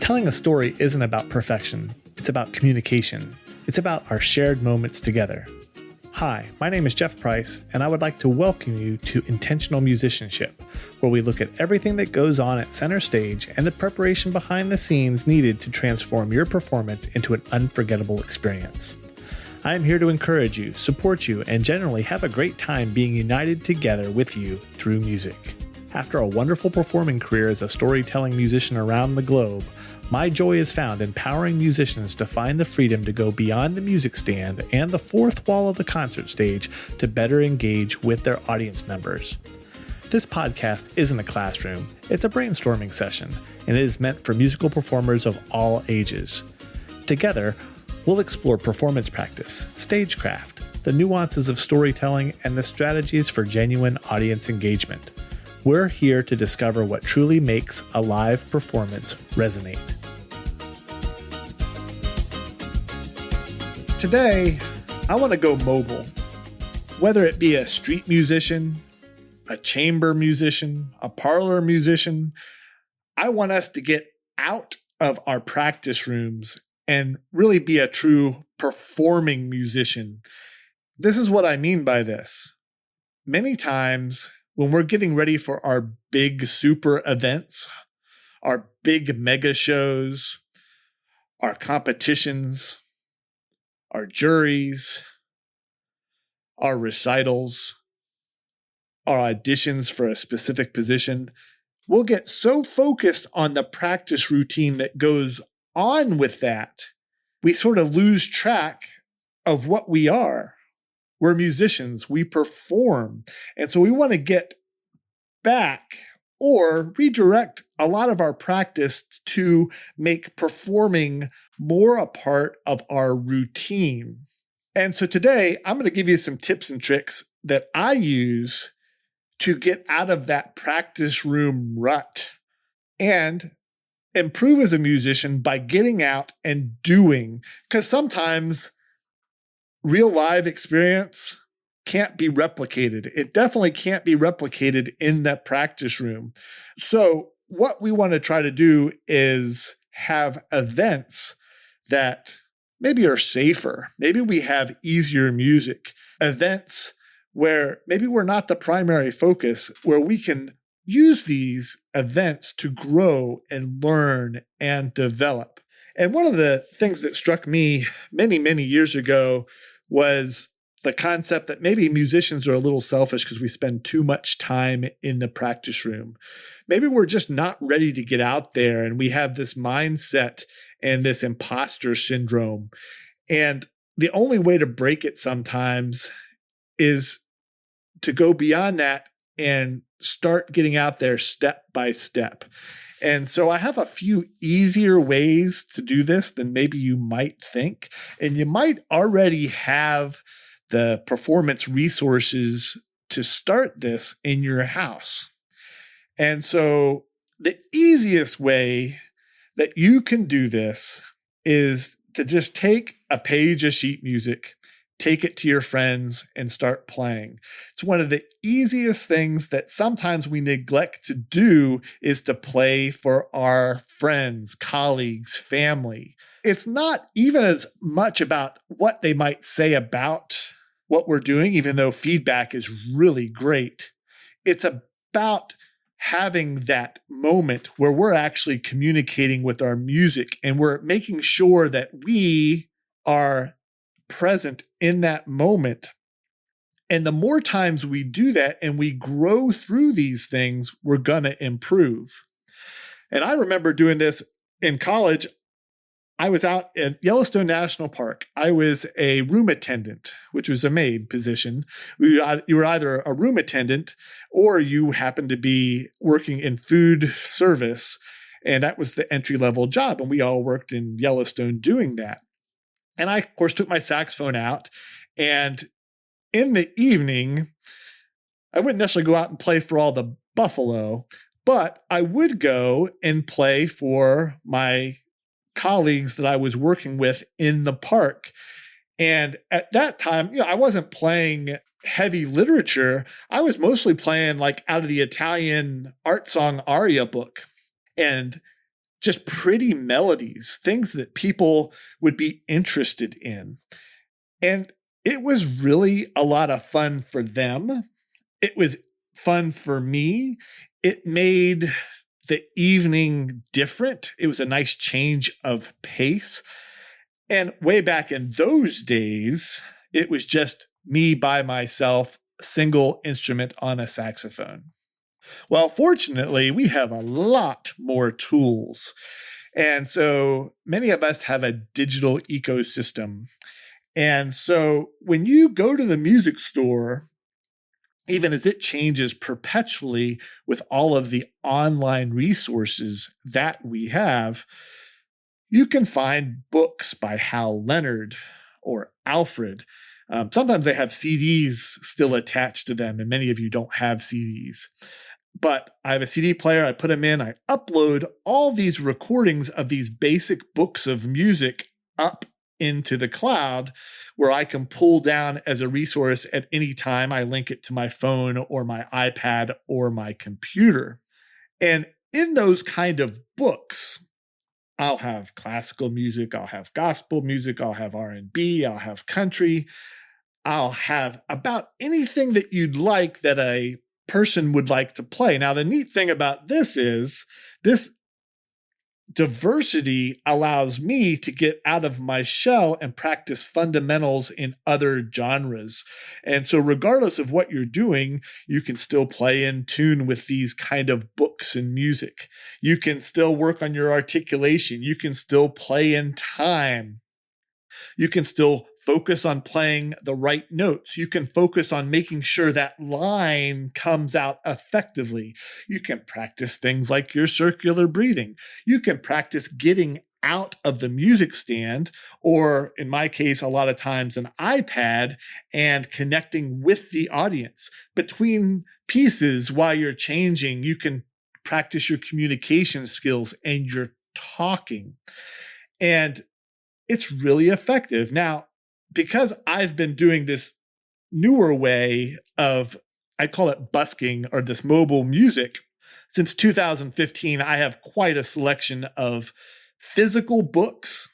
Telling a story isn't about perfection. It's about communication. It's about our shared moments together. Hi, my name is Jeff Price, and I would like to welcome you to Intentional Musicianship, where we look at everything that goes on at center stage and the preparation behind the scenes needed to transform your performance into an unforgettable experience. I am here to encourage you, support you, and generally have a great time being united together with you through music. After a wonderful performing career as a storytelling musician around the globe, my joy is found in empowering musicians to find the freedom to go beyond the music stand and the fourth wall of the concert stage to better engage with their audience members. This podcast isn't a classroom, it's a brainstorming session, and it is meant for musical performers of all ages. Together, we'll explore performance practice, stagecraft, the nuances of storytelling, and the strategies for genuine audience engagement. We're here to discover what truly makes a live performance resonate. Today, I want to go mobile. Whether it be a street musician, a chamber musician, a parlor musician, I want us to get out of our practice rooms and really be a true performing musician. This is what I mean by this. Many times, when we're getting ready for our big super events, our big mega shows, our competitions, our juries, our recitals, our auditions for a specific position, we'll get so focused on the practice routine that goes on with that, we sort of lose track of what we are. We're musicians, we perform. And so we want to get back or redirect a lot of our practice to make performing more a part of our routine. And so today, I'm going to give you some tips and tricks that I use to get out of that practice room rut and improve as a musician by getting out and doing. Because sometimes real live experience can't be replicated. It definitely can't be replicated in that practice room. So what we want to try to do is have events that maybe are safer. Maybe we have easier music. Events where maybe we're not the primary focus, where we can use these events to grow and learn and develop. And one of the things that struck me many, many years ago was the concept that maybe musicians are a little selfish because we spend too much time in the practice room. Maybe we're just not ready to get out there, and we have this mindset and this imposter syndrome. And the only way to break it sometimes is to go beyond that and start getting out there step by step. And so I have a few easier ways to do this than maybe you might think. And you might already have the performance resources to start this in your house. And so the easiest way that you can do this is to just take a page of sheet music, take it to your friends, and start playing. It's one of the easiest things that sometimes we neglect to do is to play for our friends, colleagues, family. It's not even as much about what they might say about what we're doing, even though feedback is really great. It's about having that moment where we're actually communicating with our music and we're making sure that we are present in that moment. And the more times we do that and we grow through these things, we're going to improve. And I remember doing this in college. I was out at Yellowstone National Park. I was a room attendant, which was a maid position. You were either a room attendant or you happened to be working in food service. And that was the entry-level job. And we all worked in Yellowstone doing that. And I, of course, took my saxophone out. And in the evening, I wouldn't necessarily go out and play for all the buffalo, but I would go and play for my colleagues that I was working with in the park. And at that time, I wasn't playing heavy literature. I was mostly playing like out of the Italian art song aria book. And just pretty melodies, things that people would be interested in. And it was really a lot of fun for them. It was fun for me. It made the evening different. It was a nice change of pace. And way back in those days, it was just me by myself, single instrument on a saxophone. Well, fortunately, we have a lot more tools. And so many of us have a digital ecosystem. And so when you go to the music store, even as it changes perpetually with all of the online resources that we have, you can find books by Hal Leonard or Alfred. Sometimes they have CDs still attached to them, and many of you don't have CDs. But I have a CD player, I put them in, I upload all these recordings of these basic books of music up into the cloud where I can pull down as a resource at any time. I link it to my phone or my iPad or my computer. And in those kind of books, I'll have classical music, I'll have gospel music, I'll have R&B, I'll have country, I'll have about anything that you'd like that a person would like to play. Now, the neat thing about this is this diversity allows me to get out of my shell and practice fundamentals in other genres. And so regardless of what you're doing, you can still play in tune with these kind of books and music. You can still work on your articulation. You can still play in time. You can still focus on playing the right notes. You can focus on making sure that line comes out effectively. You can practice things like your circular breathing. You can practice getting out of the music stand, or in my case, a lot of times an iPad, and connecting with the audience. Between pieces while you're changing, you can practice your communication skills and your talking. And it's really effective. Now, because I've been doing this newer way of, I call it busking, or this mobile music, since 2015, I have quite a selection of physical books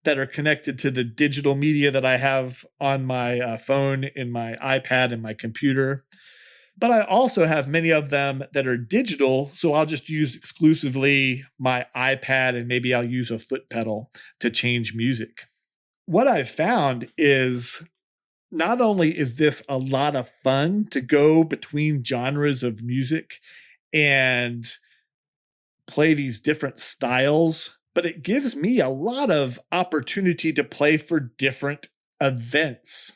that are connected to the digital media that I have on my phone, in my iPad, and my computer. But I also have many of them that are digital, so I'll just use exclusively my iPad, and maybe I'll use a foot pedal to change music. What I've found is not only is this a lot of fun to go between genres of music and play these different styles, but it gives me a lot of opportunity to play for different events.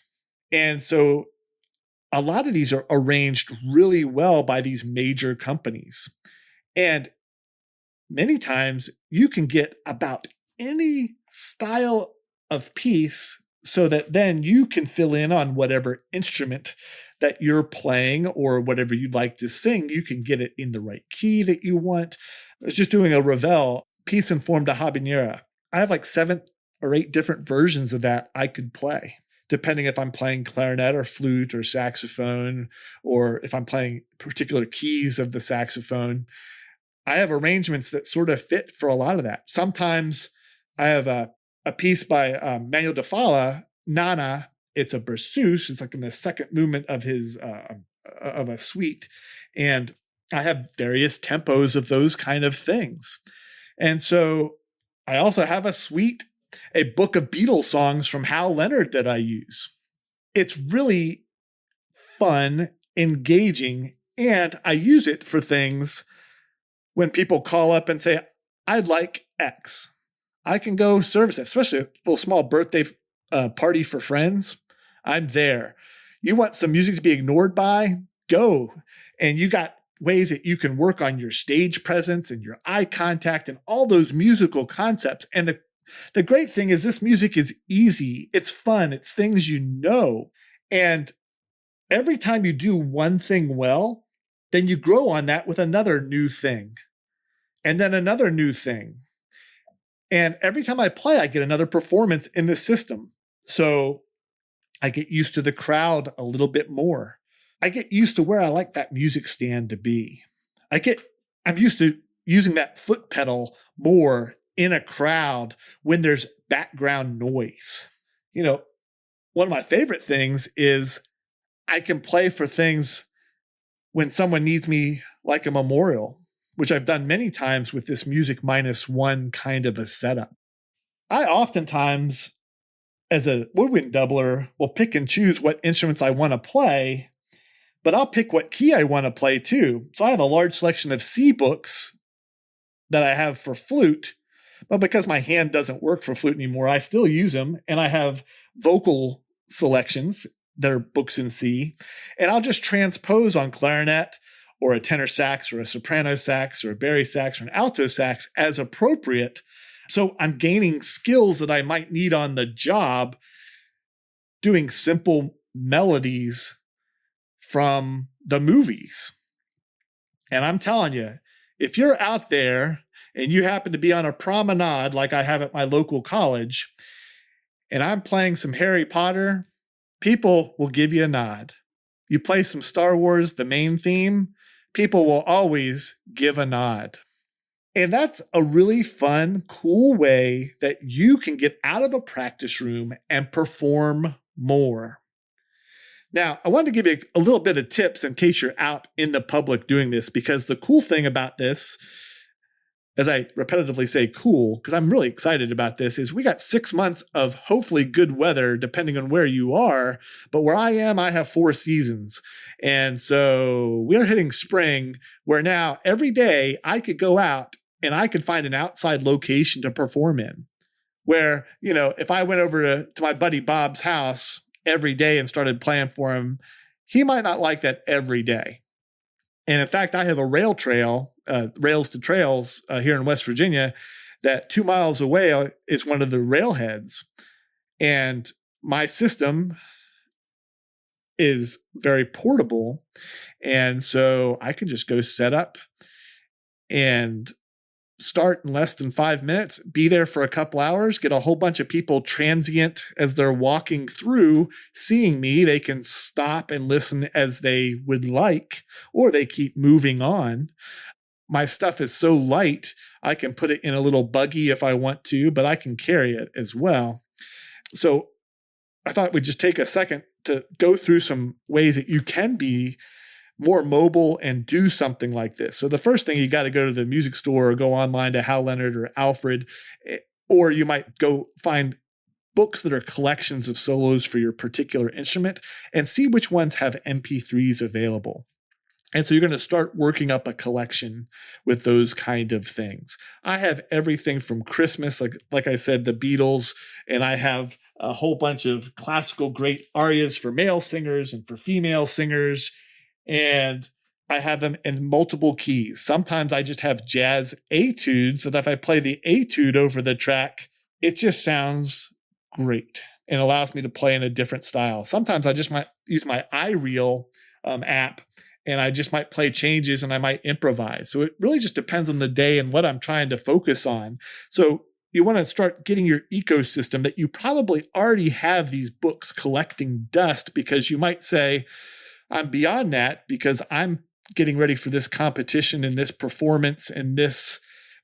And so a lot of these are arranged really well by these major companies. And many times you can get about any style of piece so that then you can fill in on whatever instrument that you're playing or whatever you'd like to sing. You can get it in the right key that you want. I was just doing a Ravel, Piece in Forme de Habanera. I have like 7 or 8 different versions of that I could play, depending if I'm playing clarinet or flute or saxophone, or if I'm playing particular keys of the saxophone. I have arrangements that sort of fit for a lot of that. Sometimes I have a piece by Manuel de Falla, Nana. It's a berceuse. It's like in the second movement of his of a suite, and I have various tempos of those kind of things. And so I also have a book of Beatles songs from Hal Leonard that I use. It's really fun, engaging, and I use it for things when people call up and say, I'd like X. I can go service it, especially a little small birthday party for friends. I'm there. You want some music to be ignored by? Go. And you got ways that you can work on your stage presence and your eye contact and all those musical concepts. And the great thing is this music is easy. It's fun. It's things you know. And every time you do one thing well, then you grow on that with another new thing. And then another new thing. And every time I play, I get another performance in the system. So I get used to the crowd a little bit more. I get used to where I like that music stand to be. I'm used to using that foot pedal more in a crowd when there's background noise. One of my favorite things is I can play for things when someone needs me, like a memorial, which I've done many times with this music -1 kind of a setup. I oftentimes, as a woodwind doubler, will pick and choose what instruments I want to play, but I'll pick what key I want to play too. So I have a large selection of C books that I have for flute, but because my hand doesn't work for flute anymore, I still use them, and I have vocal selections that are books in C, and I'll just transpose on clarinet or a tenor sax or a soprano sax or a bari sax or an alto sax as appropriate. So I'm gaining skills that I might need on the job doing simple melodies from the movies. And I'm telling you, if you're out there and you happen to be on a promenade like I have at my local college, and I'm playing some Harry Potter, people will give you a nod. You play some Star Wars, the main theme, people will always give a nod. And that's a really fun, cool way that you can get out of a practice room and perform more. Now, I wanted to give you a little bit of tips in case you're out in the public doing this, because the cool thing about this, as I repetitively say cool, because I'm really excited about this, is we got 6 months of hopefully good weather, depending on where you are. But where I am, I have 4 seasons. And so we're hitting spring, where now every day I could go out and I could find an outside location to perform in. Where, if I went over to my buddy Bob's house every day and started playing for him, he might not like that every day. And in fact, I have a rail trail, Rails to Trails here in West Virginia, that 2 miles away is one of the railheads. And my system is very portable. And so I can just go set up and start in less than 5 minutes, be there for a couple hours, get a whole bunch of people transient as they're walking through, seeing me. They can stop and listen as they would like, or they keep moving on. My stuff is so light, I can put it in a little buggy if I want to, but I can carry it as well. So I thought we'd just take a second to go through some ways that you can be more mobile and do something like this. So the first thing, you got to go to the music store or go online to Hal Leonard or Alfred, or you might go find books that are collections of solos for your particular instrument and see which ones have MP3s available. And so you're going to start working up a collection with those kind of things. I have everything from Christmas, like I said, the Beatles, and I have a whole bunch of classical great arias for male singers and for female singers. And I have them in multiple keys. Sometimes I just have jazz etudes that if I play the etude over the track, it just sounds great and allows me to play in a different style. Sometimes I just might use my iReel app, and I just might play changes and I might improvise. So it really just depends on the day and what I'm trying to focus on. So you want to start getting your ecosystem that you probably already have these books collecting dust, because you might say, I'm beyond that because I'm getting ready for this competition and this performance and this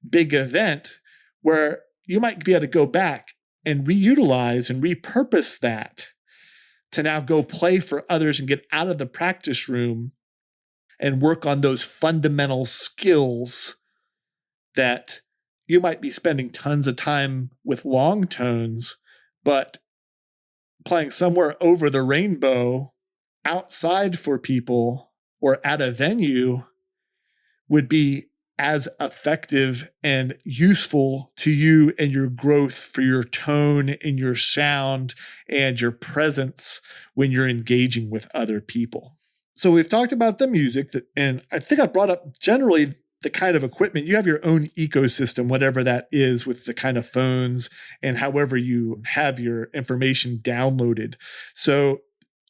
big event, where you might be able to go back and reutilize and repurpose that to now go play for others and get out of the practice room and work on those fundamental skills that you might be spending tons of time with long tones, but playing somewhere over the rainbow outside for people or at a venue would be as effective and useful to you and your growth for your tone and your sound and your presence when you're engaging with other people. So we've talked about the music, and I think I brought up generally the kind of equipment. You have your own ecosystem, whatever that is, with the kind of phones and however you have your information downloaded. So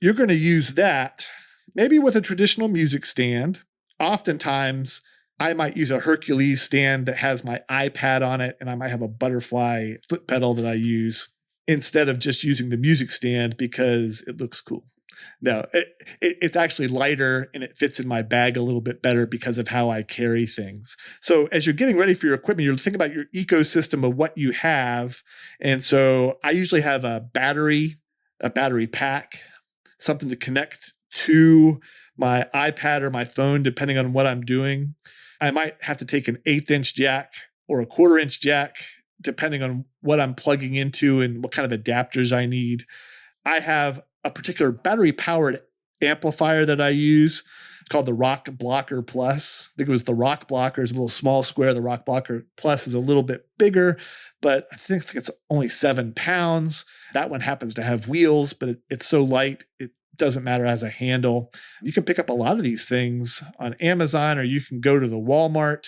you're going to use that maybe with a traditional music stand. Oftentimes, I might use a Hercules stand that has my iPad on it, and I might have a butterfly foot pedal that I use instead of just using the music stand because it looks cool. No, it's actually lighter and it fits in my bag a little bit better because of how I carry things. So as you're getting ready for your equipment, you're thinking about your ecosystem of what you have. And so I usually have a battery pack, something to connect to my iPad or my phone, depending on what I'm doing. I might have to take an 1/8" jack or a 1/4" jack, depending on what I'm plugging into and what kind of adapters I need. I have a particular battery powered amplifier that I use. It's called the Rock Blocker Plus. I think it was the Rock Blocker is a little small square. The Rock Blocker Plus is a little bit bigger, but I think it's only 7 pounds. That one happens to have wheels, but it's so light, it doesn't matter as a handle. You can pick up a lot of these things on Amazon, or you can go to the Walmart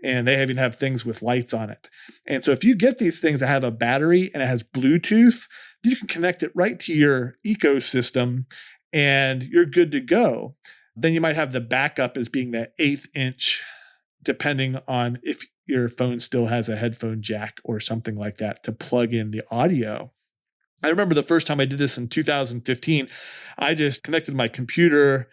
and they even have things with lights on it. And so if you get these things that have a battery and it has Bluetooth, you can connect it right to your ecosystem and you're good to go. Then you might have the backup as being that 1/8", depending on if your phone still has a headphone jack or something like that to plug in the audio. I remember the first time I did this in 2015, I just connected my computer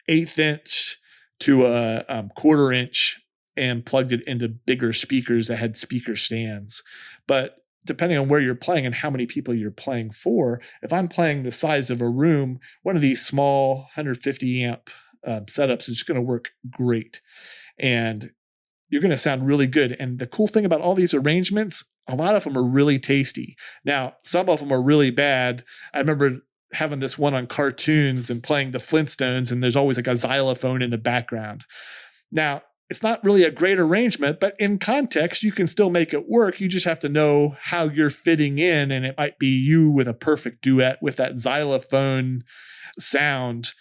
1/8" to a 1/4" and plugged it into bigger speakers that had speaker stands. But depending on where you're playing and how many people you're playing for, if I'm playing the size of a room, one of these small 150 amp setups is going to work great. And you're going to sound really good. And the cool thing about all these arrangements, a lot of them are really tasty. Now, some of them are really bad. I remember having this one on cartoons and playing the Flintstones, and there's always like a xylophone in the background. Now, it's not really a great arrangement, but in context, you can still make it work. You just have to know how you're fitting in, and it might be you with a perfect duet with that xylophone sound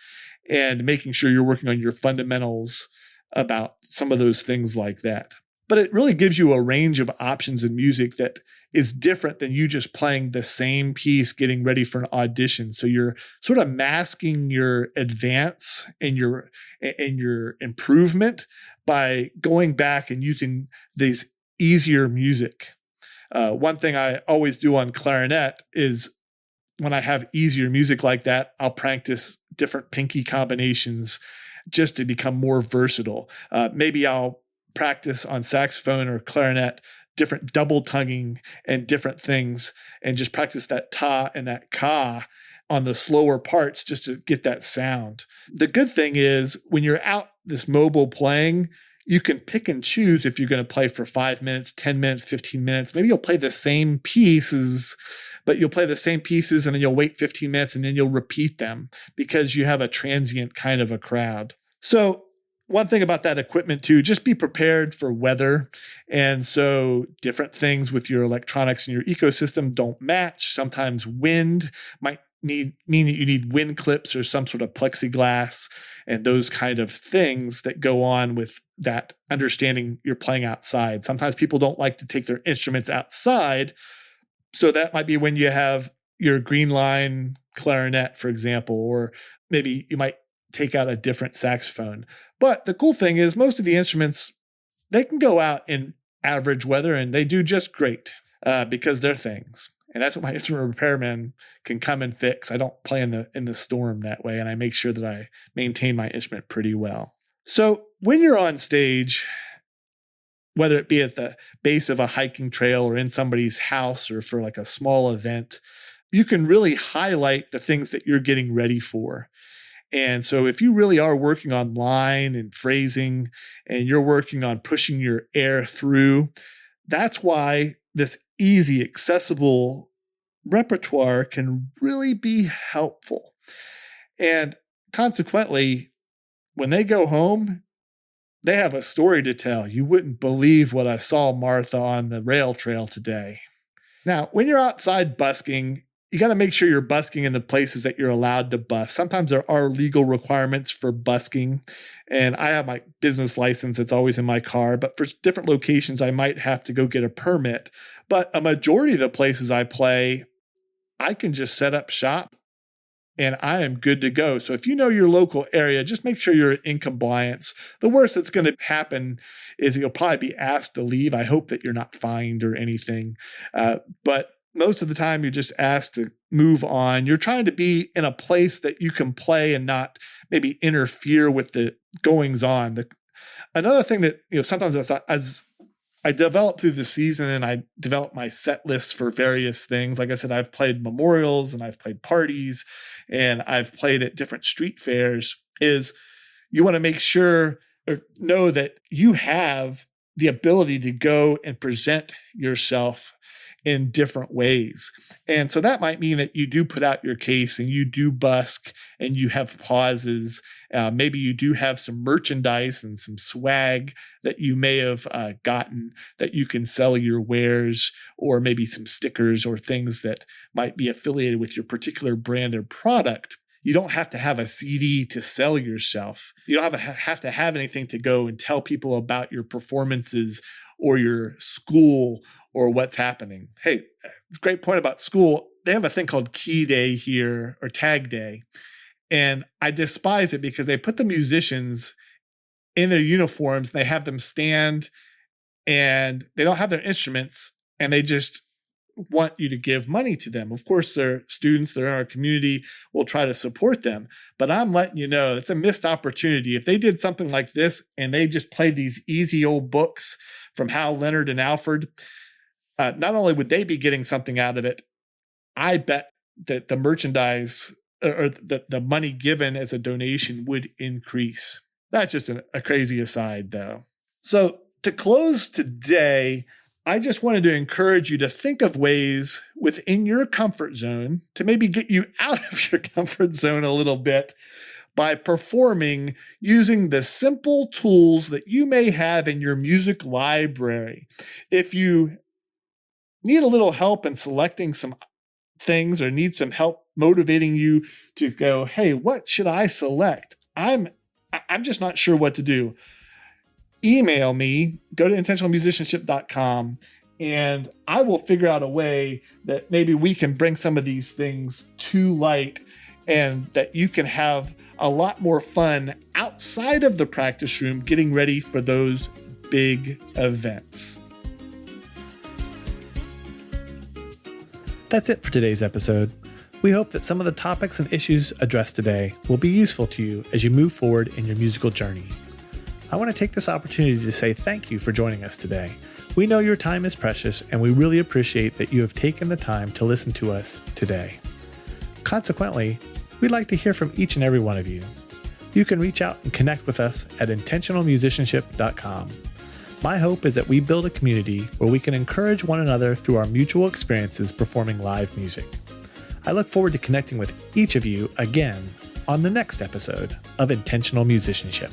and making sure you're working on your fundamentals about some of those things like that. But it really gives you a range of options in music that is different than you just playing the same piece getting ready for an audition. So you're sort of masking your advance and your improvement by going back and using these easier music. One thing I always do on clarinet is when I have easier music like that, I'll practice different pinky combinations just to become more versatile. Maybe I'll practice on saxophone or clarinet different double tonguing and different things and just practice that ta and that ka on the slower parts just to get that sound. The good thing is when you're out this mobile playing, you can pick and choose if you're going to play for 5 minutes, 10 minutes, 15 minutes. Maybe you'll play the same pieces, but you'll play the same pieces and then you'll wait 15 minutes and then you'll repeat them because you have a transient kind of a crowd. So one thing about that equipment too, just be prepared for weather. And so different things with your electronics and your ecosystem don't match. Sometimes wind might mean that you need wind clips or some sort of plexiglass and those kind of things that go on with that understanding you're playing outside. Sometimes people don't like to take their instruments outside. So that might be when you have your green line clarinet, for example, or maybe you might take out a different saxophone. But the cool thing is most of the instruments, they can go out in average weather and they do just great because they're things. And that's what my instrument repairman can come and fix. I don't play in the storm that way, and I make sure that I maintain my instrument pretty well. So when you're on stage, whether it be at the base of a hiking trail or in somebody's house or for like a small event, you can really highlight the things that you're getting ready for. And so if you really are working on line and phrasing and you're working on pushing your air through, that's why this easy, accessible repertoire can really be helpful. And consequently, when they go home, they have a story to tell. You wouldn't believe what I saw, Martha, on the rail trail today. Now, when you're outside busking, you got to make sure you're busking in the places that you're allowed to busk. Sometimes there are legal requirements for busking, and I have my business license. It's always in my car, but for different locations, I might have to go get a permit. But a majority of the places I play, I can just set up shop and I am good to go. So if you know your local area, just make sure you're in compliance. The worst that's going to happen is you'll probably be asked to leave. I hope that you're not fined or anything. But most of the time, you're just asked to move on. You're trying to be in a place that you can play and not maybe interfere with the goings on. Another thing that, sometimes as I develop through the season and I develop my set lists for various things. Like I said, I've played memorials and I've played parties and I've played at different street fairs, is you want to make sure or know that you have the ability to go and present yourself in different ways. And so that might mean that you do put out your case and you do busk and you have pauses. Maybe you do have some merchandise and some swag that you may have gotten that you can sell your wares, or maybe some stickers or things that might be affiliated with your particular brand or product. You don't have to have a CD to sell yourself. You don't have to have anything to go and tell people about your performances or your school or what's happening. Hey, it's a great point about school. They have a thing called Key Day here, or Tag Day. And I despise it because they put the musicians in their uniforms, and they have them stand and they don't have their instruments, and they just want you to give money to them. Of course, they're students, they're in our community, we'll try to support them. But I'm letting you know, it's a missed opportunity. If they did something like this and they just played these easy old books from Hal Leonard and Alfred, not only would they be getting something out of it, I bet that the merchandise or the money given as a donation would increase. That's just a crazy aside, though. So to close today, I just wanted to encourage you to think of ways within your comfort zone to maybe get you out of your comfort zone a little bit by performing using the simple tools that you may have in your music library. If you need a little help in selecting some things or need some help motivating you to go, hey, what should I select? I'm just not sure what to do. Email me, go to intentionalmusicianship.com, and I will figure out a way that maybe we can bring some of these things to light and that you can have a lot more fun outside of the practice room getting ready for those big events. That's it for today's episode. We hope that some of the topics and issues addressed today will be useful to you as you move forward in your musical journey. I want to take this opportunity to say thank you for joining us today. We know your time is precious, and we really appreciate that you have taken the time to listen to us today. Consequently, we'd like to hear from each and every one of you. You can reach out and connect with us at intentionalmusicianship.com. My hope is that we build a community where we can encourage one another through our mutual experiences performing live music. I look forward to connecting with each of you again on the next episode of Intentional Musicianship.